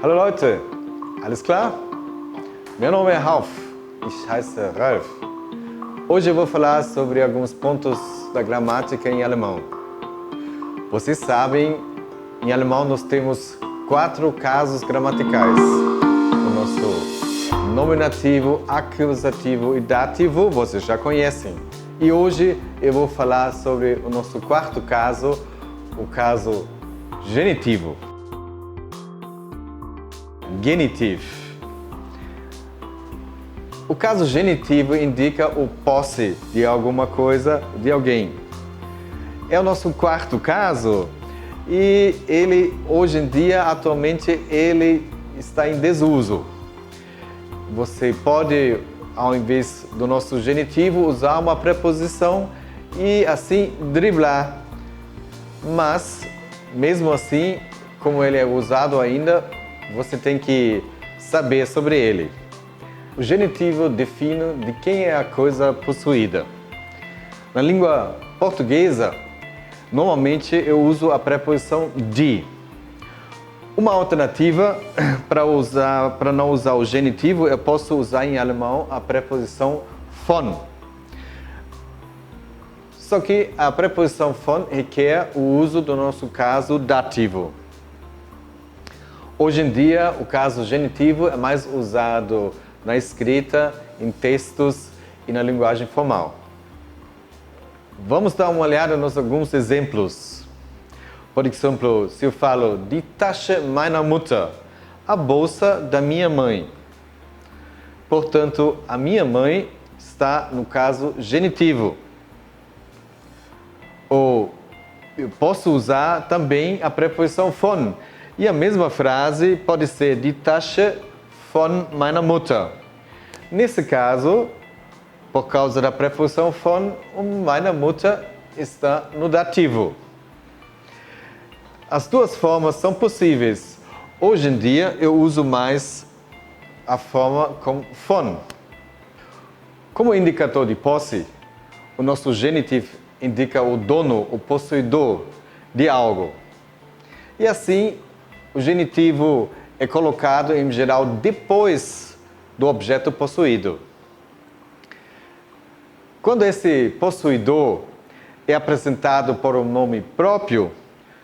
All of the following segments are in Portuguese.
Hallo Leute, alles klar? Meu nome é Ralf, ich heiße Ralf. Hoje eu vou falar sobre alguns pontos da gramática em alemão. Vocês sabem, em alemão nós temos 4 casos gramaticais. O nosso nominativo, acusativo e dativo, vocês já conhecem. E hoje eu vou falar sobre o nosso quarto caso, o caso genitivo. Genitiv. O caso genitivo indica o posse de alguma coisa, de alguém. É o nosso quarto caso e ele, hoje em dia, atualmente, ele está em desuso. Você pode, ao invés do nosso genitivo, usar uma preposição e assim driblar. Mas, mesmo assim, como ele é usado ainda, você tem que saber sobre ele. O genitivo define de quem é a coisa possuída. Na língua portuguesa, normalmente eu uso a preposição de. Uma alternativa para não usar o genitivo, eu posso usar em alemão a preposição von. Só que a preposição von requer o uso do nosso caso dativo. Hoje em dia, o caso genitivo é mais usado na escrita, em textos e na linguagem formal. Vamos dar uma olhada nos alguns exemplos. Por exemplo, se eu falo die Tasche meiner Mutter, a bolsa da minha mãe. Portanto, a minha mãe está no caso genitivo. Ou eu posso usar também a preposição von. E a mesma frase pode ser die Tasche von meiner Mutter. Nesse caso, por causa da preposição von, meiner Mutter está no dativo. As duas formas são possíveis. Hoje em dia, eu uso mais a forma com von. Como indicador de posse, o nosso genitivo indica o dono, o possuidor de algo. E assim, o genitivo é colocado, em geral, depois do objeto possuído. Quando esse possuidor é apresentado por um nome próprio,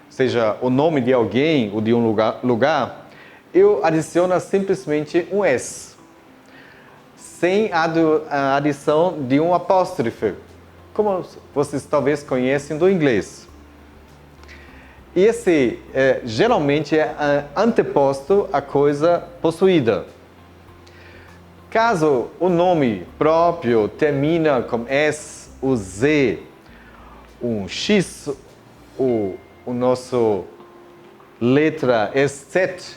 seja o nome de alguém ou de um lugar, eu adiciono simplesmente um S, sem a adição de um apóstrofe, como vocês talvez conhecem do inglês. E esse geralmente é anteposto à coisa possuída. Caso o nome próprio termina com S, o Z, um X, o nosso letra S7,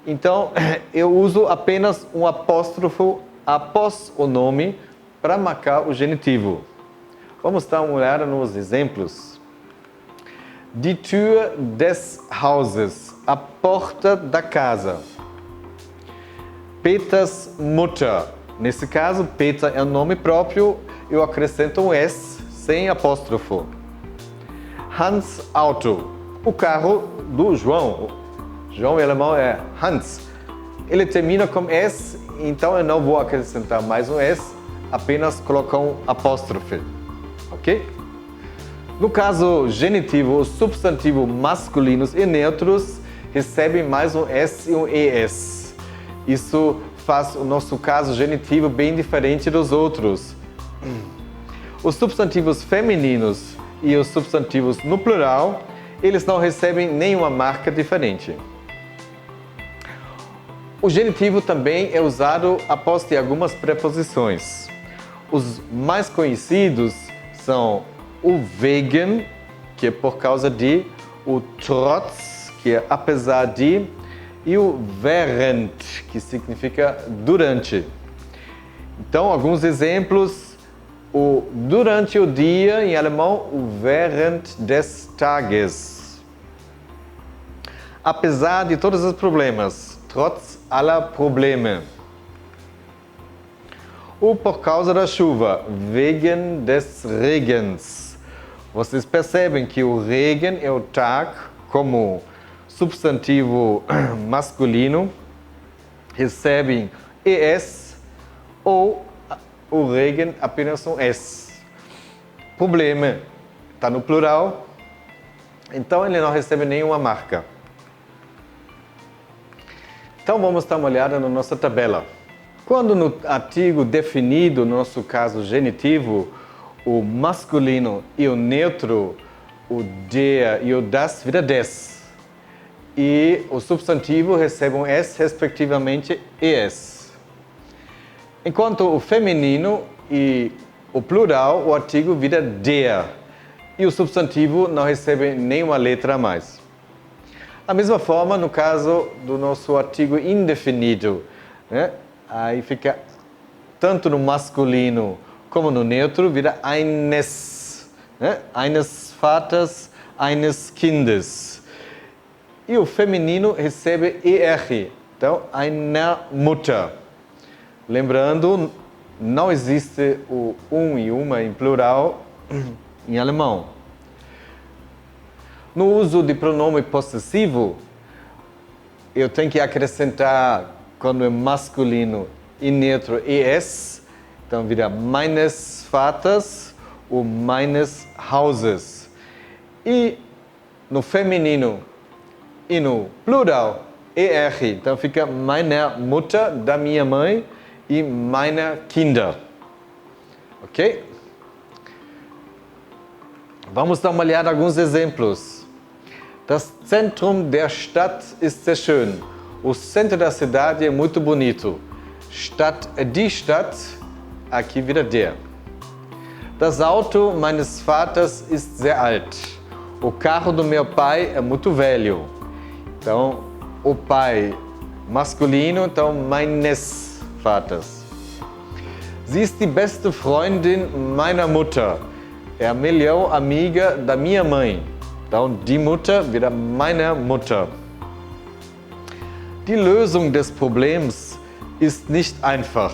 então eu uso apenas um apóstrofo após o nome para marcar o genitivo. Vamos dar uma olhada nos exemplos. Die Tür des Hauses, a porta da casa. Peters Mutter. Nesse caso, Peter é um nome próprio, eu acrescento um S sem apóstrofo. Hans Auto, o carro do João. João em alemão é Hans. Ele termina com S, então eu não vou acrescentar mais um S, apenas colocar um apóstrofe. Ok? No caso genitivo, os substantivos masculinos e neutros recebem mais um S e um ES. Isso faz o nosso caso genitivo bem diferente dos outros. Os substantivos femininos e os substantivos no plural, eles não recebem nenhuma marca diferente. O genitivo também é usado após ter algumas preposições. Os mais conhecidos são o wegen, que é por causa de, o trotz, que é apesar de, e o während, que significa durante. Então, alguns exemplos, o durante o dia, em alemão, o während des Tages. Apesar de todos os problemas, trotz aller Probleme. Ou por causa da chuva, wegen des Regens. Vocês percebem que o Regen é o Tag como substantivo masculino recebem ES ou o Regen apenas um S. Problema, está no plural, então ele não recebe nenhuma marca. Então vamos dar uma olhada na nossa tabela. Quando no artigo definido, no nosso caso genitivo, o masculino e o neutro, o der e o das, vira des. E o substantivo recebe um S, respectivamente, ES. Enquanto o feminino e o plural, o artigo vira der. E o substantivo não recebe nenhuma letra a mais. Da mesma forma, no caso do nosso artigo indefinido, né? Aí fica tanto no masculino como no neutro, vira eines, né? Eines Vaters, eines Kindes. E o feminino recebe ER, então einer Mutter. Lembrando, não existe o e uma em plural em alemão. No uso de pronome possessivo, eu tenho que acrescentar, quando é masculino e neutro, ES, então vira meines Vaters ou meines Hauses. E no feminino e no plural, ER, então fica meiner Mutter, da minha mãe, e meiner Kinder. Ok? Vamos dar uma olhada em alguns exemplos. Das Zentrum der Stadt ist sehr schön. O centro da cidade é muito bonito. Stadt é die Stadt, aqui vira der. Das Auto meines Vaters ist sehr alt. O carro do meu pai é muito velho. Então, o pai masculino, então meines Vaters. Sie ist die beste Freundin meiner Mutter. É a melhor amiga da minha mãe. Então, die Mutter vira meine Mutter. Die Lösung des Problems ist nicht einfach.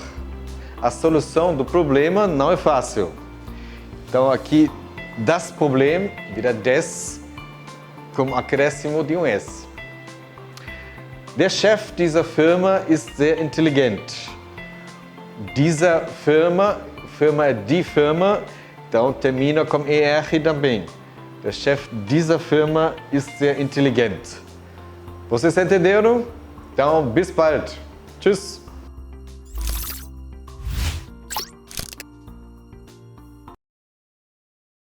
A solução do problema não é fácil. Então, aqui, das Problem vira des, com acréscimo de um S. Der Chef dieser Firma ist sehr intelligent. Dieser Firma é die Firma, então termina com ER também. Der Chef dieser Firma ist sehr intelligent. Vocês entenderam? Então, bis bald. Tschüss.